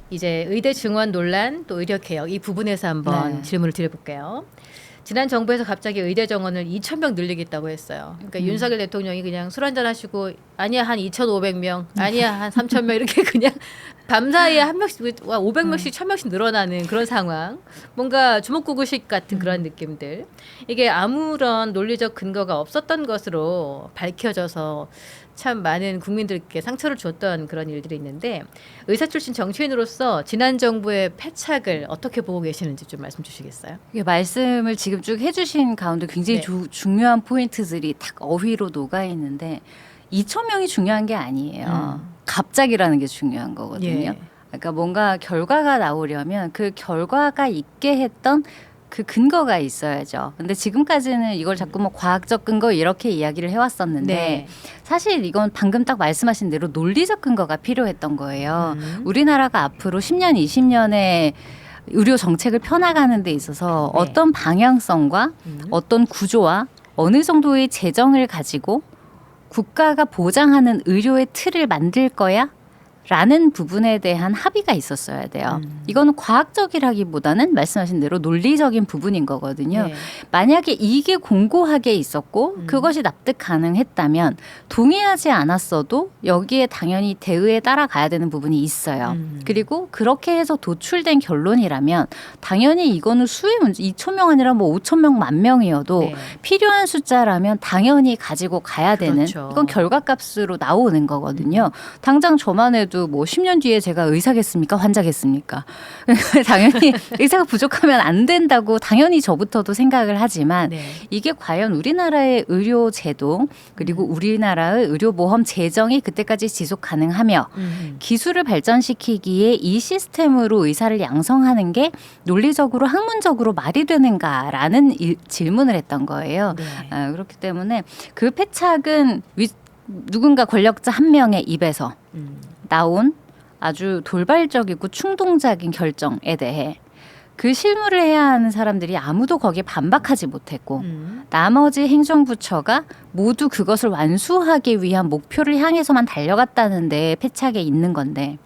이제 의대 증원 논란 또 의료 개혁 이 부분에서 한번 질문을 드려볼게요. 지난 정부에서 갑자기 의대 정원을 2,000명 늘리겠다고 했어요. 그러니까 윤석열 대통령이 그냥 술 한잔 하시고 아니야 한 2,500명, 아니야 한 3,000명 이렇게 그냥 밤사이에 한 명씩 500명씩 1,000명씩 늘어나는 그런 상황. 뭔가 주먹구구식 같은 그런 느낌들. 이게 아무런 논리적 근거가 없었던 것으로 밝혀져서 참 많은 국민들께 상처를 줬던 그런 일들이 있는데 의사 출신 정치인으로서 지난 정부의 패착을 어떻게 보고 계시는지 좀 말씀 주시겠어요? 말씀을 지금 쭉 해주신 가운데 굉장히 중요한 포인트들이 딱 어휘로 녹아 있는데 2,000명이 중요한 게 아니에요. 갑자기라는 게 중요한 거거든요. 예. 그러니까 뭔가 결과가 나오려면 그 결과가 있게 했던 그 근거가 있어야죠. 근데 지금까지는 이걸 자꾸 뭐 과학적 근거 이렇게 이야기를 해왔었는데 네. 사실 이건 방금 딱 말씀하신 대로 논리적 근거가 필요했던 거예요. 우리나라가 앞으로 10년, 20년의 의료 정책을 펴나가는 데 있어서 네. 어떤 방향성과 어떤 구조와 어느 정도의 재정을 가지고 국가가 보장하는 의료의 틀을 만들 거야? 라는 부분에 대한 합의가 있었어야 돼요. 이거는 과학적이라기보다는 말씀하신 대로 논리적인 부분인 거거든요. 네. 만약에 이게 공고하게 있었고 그것이 납득 가능했다면 동의하지 않았어도 여기에 당연히 대의에 따라가야 되는 부분이 있어요. 그리고 그렇게 해서 도출된 결론이라면 당연히 이거는 수의 문제 2,000명 아니라 뭐 5,000명, 10,000명이어도 네. 필요한 숫자라면 당연히 가지고 가야 되는 그렇죠. 이건 결과값으로 나오는 거거든요. 당장 저만 해도 뭐 10년 뒤에 제가 의사겠습니까? 환자겠습니까? 당연히 의사가 부족하면 안 된다고 당연히 저부터도 생각을 하지만 네. 이게 과연 우리나라의 의료 제도 그리고 우리나라의 의료보험 재정이 그때까지 지속 가능하며 기술을 발전시키기에 이 시스템으로 의사를 양성하는 게 논리적으로 학문적으로 말이 되는가라는 질문을 했던 거예요. 네. 그렇기 때문에 그 패착은 누군가 권력자 한 명의 입에서 나온 아주 돌발적이고 충동적인 결정에 대해 그 실무를 해야 하는 사람들이 아무도 거기에 반박하지 못했고 나머지 행정부처가 모두 그것을 완수하기 위한 목표를 향해서만 달려갔다는 데 패착에 있는 건데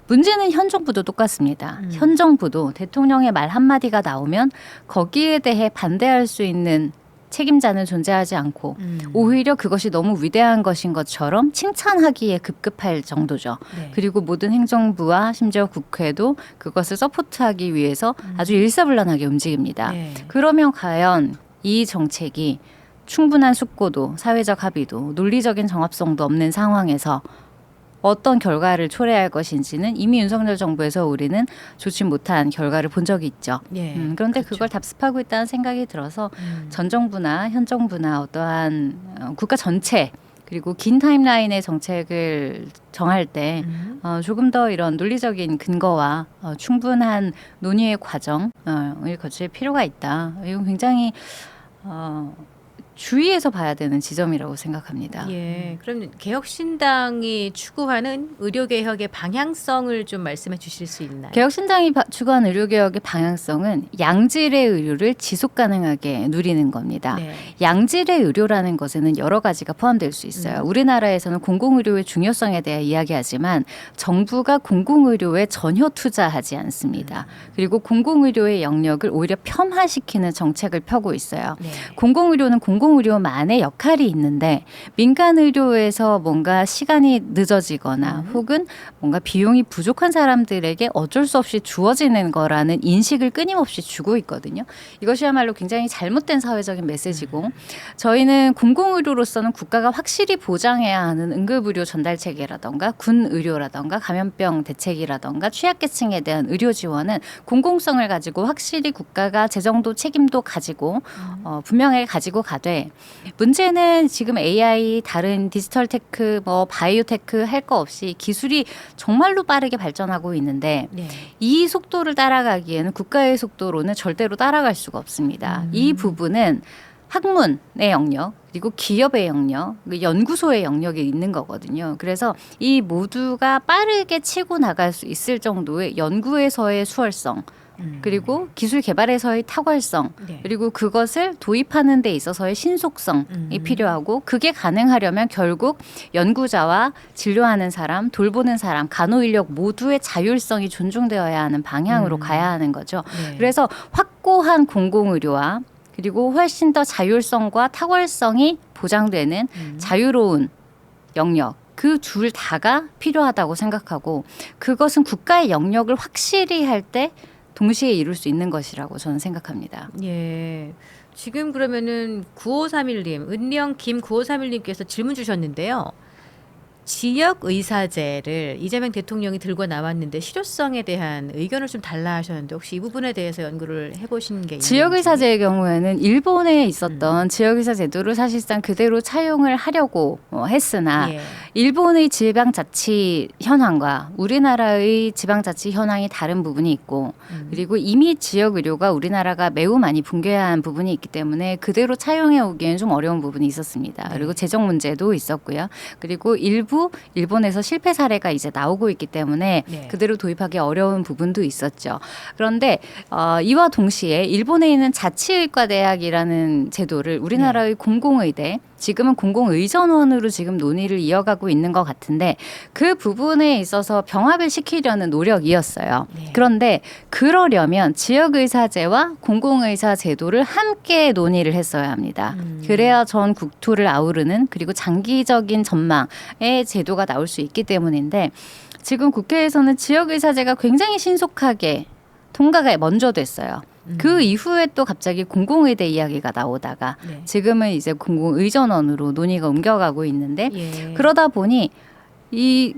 문제는 현 정부도 똑같습니다. 현 정부도 대통령의 말 한마디가 나오면 거기에 대해 반대할 수 있는 책임자는 존재하지 않고 오히려 그것이 너무 위대한 것인 것처럼 칭찬하기에 급급할 정도죠. 네. 그리고 모든 행정부와 심지어 국회도 그것을 서포트하기 위해서 아주 일사불란하게 움직입니다. 네. 그러면 과연 이 정책이 충분한 숙고도 사회적 합의도 논리적인 정합성도 없는 상황에서 어떤 결과를 초래할 것인지는 이미 윤석열 정부에서 우리는 좋지 못한 결과를 본 적이 있죠. 예. 그런데 그렇죠. 그걸 답습하고 있다는 생각이 들어서 전 정부나 현 정부나 어떠한 국가 전체 그리고 긴 타임라인의 정책을 정할 때 조금 더 이런 논리적인 근거와 충분한 논의의 과정을 거칠 필요가 있다. 이건 굉장히 주의해서 봐야 되는 지점이라고 생각합니다. 예, 그럼 개혁신당이 추구하는 의료개혁의 방향성을 좀 말씀해 주실 수 있나요? 개혁신당이 추구한 의료개혁의 방향성은 양질의 의료를 지속가능하게 누리는 겁니다. 네. 양질의 의료라는 것에는 여러 가지가 포함될 수 있어요. 우리나라에서는 공공의료의 중요성에 대해 이야기하지만 정부가 공공의료에 전혀 투자하지 않습니다. 그리고 공공의료의 영역을 오히려 폄하시키는 정책을 펴고 있어요. 네. 공공의료는 공공의료만의 역할이 있는데 민간의료에서 뭔가 시간이 늦어지거나 혹은 뭔가 비용이 부족한 사람들에게 어쩔 수 없이 주어지는 거라는 인식을 끊임없이 주고 있거든요. 이것이야말로 굉장히 잘못된 사회적인 메시지고 저희는 공공의료로서는 국가가 확실히 보장해야 하는 응급의료 전달체계라던가 군의료라던가 감염병 대책이라던가 취약계층에 대한 의료 지원은 공공성을 가지고 확실히 국가가 재정도 책임도 가지고 분명하게 가지고 가되 문제는 지금 AI 다른 디지털 테크 뭐 바이오테크 할 거 없이 기술이 정말로 빠르게 발전하고 있는데 네. 이 속도를 따라가기에는 국가의 속도로는 절대로 따라갈 수가 없습니다. 이 부분은 학문의 영역 그리고 기업의 영역, 연구소의 영역이 있는 거거든요. 그래서 이 모두가 빠르게 치고 나갈 수 있을 정도의 연구에서의 수월성 그리고 기술 개발에서의 탁월성, 네. 그리고 그것을 도입하는 데 있어서의 신속성이 필요하고 그게 가능하려면 결국 연구자와 진료하는 사람, 돌보는 사람, 간호인력 모두의 자율성이 존중되어야 하는 방향으로 가야 하는 거죠. 네. 그래서 확고한 공공의료와 그리고 훨씬 더 자율성과 탁월성이 보장되는 자유로운 영역 그 둘 다가 필요하다고 생각하고 그것은 국가의 영역을 확실히 할 때 동시에 이룰 수 있는 것이라고 저는 생각합니다. 예. 지금 그러면은 9531님, 은령 김 9531님께서 질문 주셨는데요. 지역 의사제를 이재명 대통령이 들고 나왔는데 실효성에 대한 의견을 좀 달라 하셨는데 혹시 이 부분에 대해서 연구를 해보신 게 있는지? 지역의사제의 경우에는 일본에 있었던 지역의사제도를 사실상 그대로 차용을 하려고 했으나 예. 일본의 지방자치 현황과 우리나라의 지방자치 현황이 다른 부분이 있고 그리고 이미 지역의료가 우리나라가 매우 많이 붕괴한 부분이 있기 때문에 그대로 차용해 오기에는 좀 어려운 부분이 있었습니다. 그리고 재정 문제도 있었고요. 그리고 일부 일본에서 실패 사례가 이제 나오고 있기 때문에 네. 그대로 도입하기 어려운 부분도 있었죠. 그런데 이와 동시에 일본에 있는 자치의과대학이라는 제도를 우리나라의 공공의대 지금은 공공의전원으로 지금 논의를 이어가고 있는 것 같은데 그 부분에 있어서 병합을 시키려는 노력이었어요. 네. 그런데 그러려면 지역의사제와 공공의사제도를 함께 논의를 했어야 합니다. 그래야 전 국토를 아우르는 그리고 장기적인 전망의 제도가 나올 수 있기 때문인데 지금 국회에서는 지역의사제가 굉장히 신속하게 통과가 먼저 됐어요. 그 이후에 또 갑자기 공공의대 이야기가 나오다가 네. 지금은 이제 공공의전원으로 논의가 옮겨가고 있는데 예. 그러다 보니 이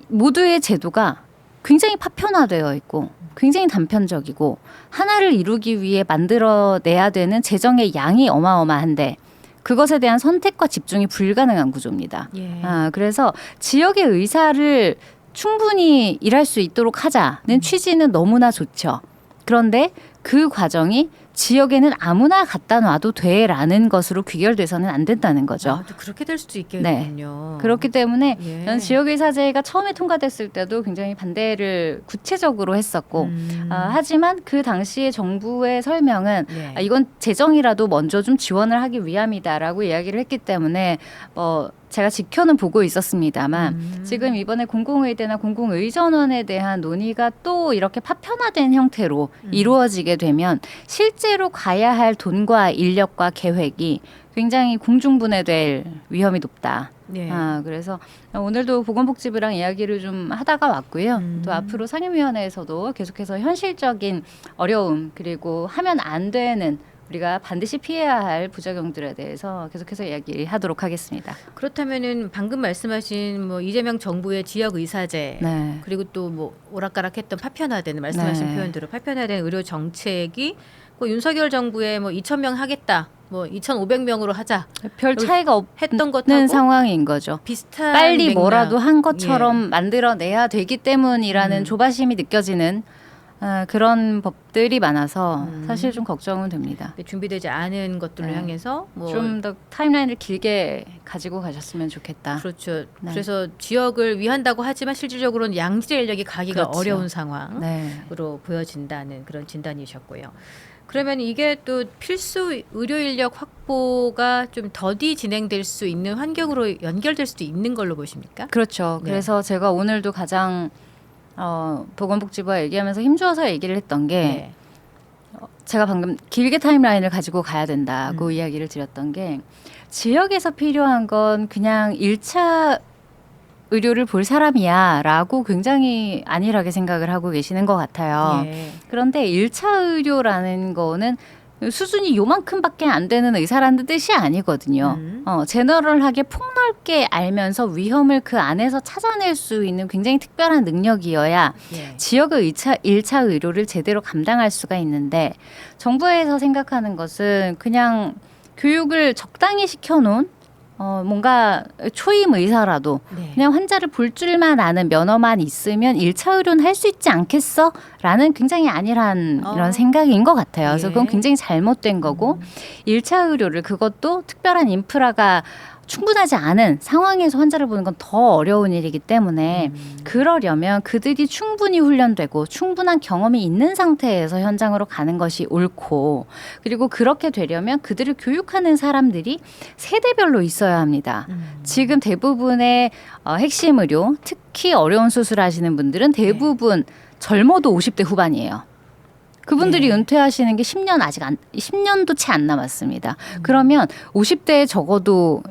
모두의 제도가 굉장히 파편화되어 있고 굉장히 단편적이고 하나를 이루기 위해 만들어내야 되는 재정의 양이 어마어마한데 그것에 대한 선택과 집중이 불가능한 구조입니다. 예. 그래서 지역의 의사를 충분히 일할 수 있도록 하자는 취지는 너무나 좋죠. 그런데 그 과정이 지역에는 아무나 갖다 놔도 돼라는 것으로 귀결돼서는 안 된다는 거죠. 아, 또 그렇게 될 수도 있겠군요. 그렇기 때문에 예. 저는 지역의사제가 처음에 통과됐을 때도 굉장히 반대를 구체적으로 했었고 하지만 그 당시에 정부의 설명은 네. 이건 재정이라도 먼저 좀 지원을 하기 위함이다라고 이야기를 했기 때문에 제가 지켜는 보고 있었습니다만 지금 이번에 공공의대나 공공의전원에 대한 논의가 또 이렇게 파편화된 형태로 이루어지게 되면 실제로 가야 할 돈과 인력과 계획이 굉장히 공중분해될 위험이 높다. 네. 그래서 오늘도 보건복지부랑 이야기를 좀 하다가 왔고요. 또 앞으로 상임위원회에서도 계속해서 현실적인 어려움 그리고 하면 안 되는 우리가 반드시 피해야 할 부작용들에 대해서 계속해서 이야기하도록 하겠습니다. 그렇다면은 방금 말씀하신 뭐 이재명 정부의 지역 의사제 네. 그리고 또 뭐 오락가락했던 파편화되는 말씀하신 네. 표현대로 파편화된 의료 정책이 뭐 윤석열 정부의 뭐 2,000명 하겠다, 뭐 2,500명으로 하자 별 차이가 했던 없는 것하고 상황인 거죠. 비슷한 빨리 맥락. 뭐라도 한 것처럼 만들어내야 되기 때문이라는 조바심이 느껴지는 그런 법들이 많아서 사실 좀 걱정은 됩니다. 준비되지 않은 것들을 네. 향해서 뭐 좀 더 타임라인을 길게 가지고 가셨으면 좋겠다. 그렇죠. 네. 그래서 지역을 위한다고 하지만 실질적으로는 양질의 인력이 가기가 그렇죠. 어려운 상황으로 네. 보여진다는 그런 진단이셨고요. 그러면 이게 또 필수 의료 인력 확보가 좀 더디 진행될 수 있는 환경으로 연결될 수도 있는 걸로 보십니까? 그렇죠. 네. 그래서 제가 오늘도 가장 보건복지부와 얘기하면서 힘주어서 얘기를 했던 게 네. 제가 방금 길게 타임라인을 가지고 가야 된다고 이야기를 드렸던 게 지역에서 필요한 건 그냥 1차 의료를 볼 사람이야 라고 굉장히 안일하게 생각을 하고 계시는 것 같아요. 예. 그런데 1차 의료라는 거는 수준이 요만큼밖에 안 되는 의사라는 뜻이 아니거든요. 제너럴하게 폭넓게 알면서 위험을 그 안에서 찾아낼 수 있는 굉장히 특별한 능력이어야 예. 지역의 1차 의료를 제대로 감당할 수가 있는데 정부에서 생각하는 것은 그냥 교육을 적당히 시켜놓은 뭔가 초임 의사라도 네. 그냥 환자를 볼 줄만 아는 면허만 있으면 1차 의료는 할 수 있지 않겠어? 라는 굉장히 안일한 이런 생각인 것 같아요. 그래서 예. 그건 굉장히 잘못된 거고 1차 의료를 그것도 특별한 인프라가 충분하지 않은 상황에서 환자를 보는 건 더 어려운 일이기 때문에 그러려면 그들이 충분히 훈련되고 충분한 경험이 있는 상태에서 현장으로 가는 것이 옳고, 그리고 그렇게 되려면 그들을 교육하는 사람들이 세대별로 있어야 합니다. 지금 대부분의 핵심 의료, 특히 어려운 수술하시는 분들은 대부분 젊어도 50대 후반이에요. 그분들이 네. 은퇴하시는 게 10년도 채 안 남았습니다. 그러면 50대에 적어도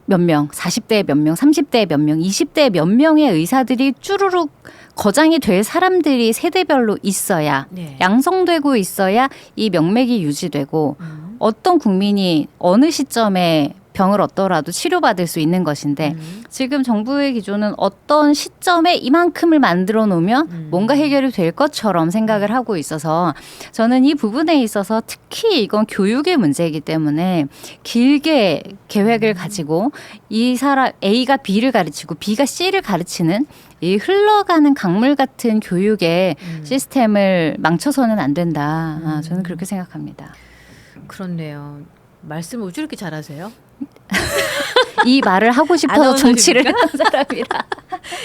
몇 명, 40대에 몇 명, 30대에 몇 명, 20대에 몇 명의 의사들이 쭈루룩 거장이 될 사람들이 세대별로 있어야, 네. 양성되고 있어야 이 명맥이 유지되고 어떤 국민이 어느 시점에 병을 얻더라도 치료받을 수 있는 것인데, 지금 정부의 기조는 어떤 시점에 이만큼을 만들어 놓으면 뭔가 해결이 될 것처럼 생각을 하고 있어서, 저는 이 부분에 있어서 특히 이건 교육의 문제이기 때문에 길게 계획을 가지고 이 사람 A가 B를 가르치고 B가 C를 가르치는 이 흘러가는 강물 같은 교육의 시스템을 망쳐서는 안 된다. 저는 그렇게 생각합니다. 그렇네요. 말씀을 어찌 이렇게 잘하세요? 이 말을 하고 싶어서 아나운서십니까? 정치를 하는 사람이라.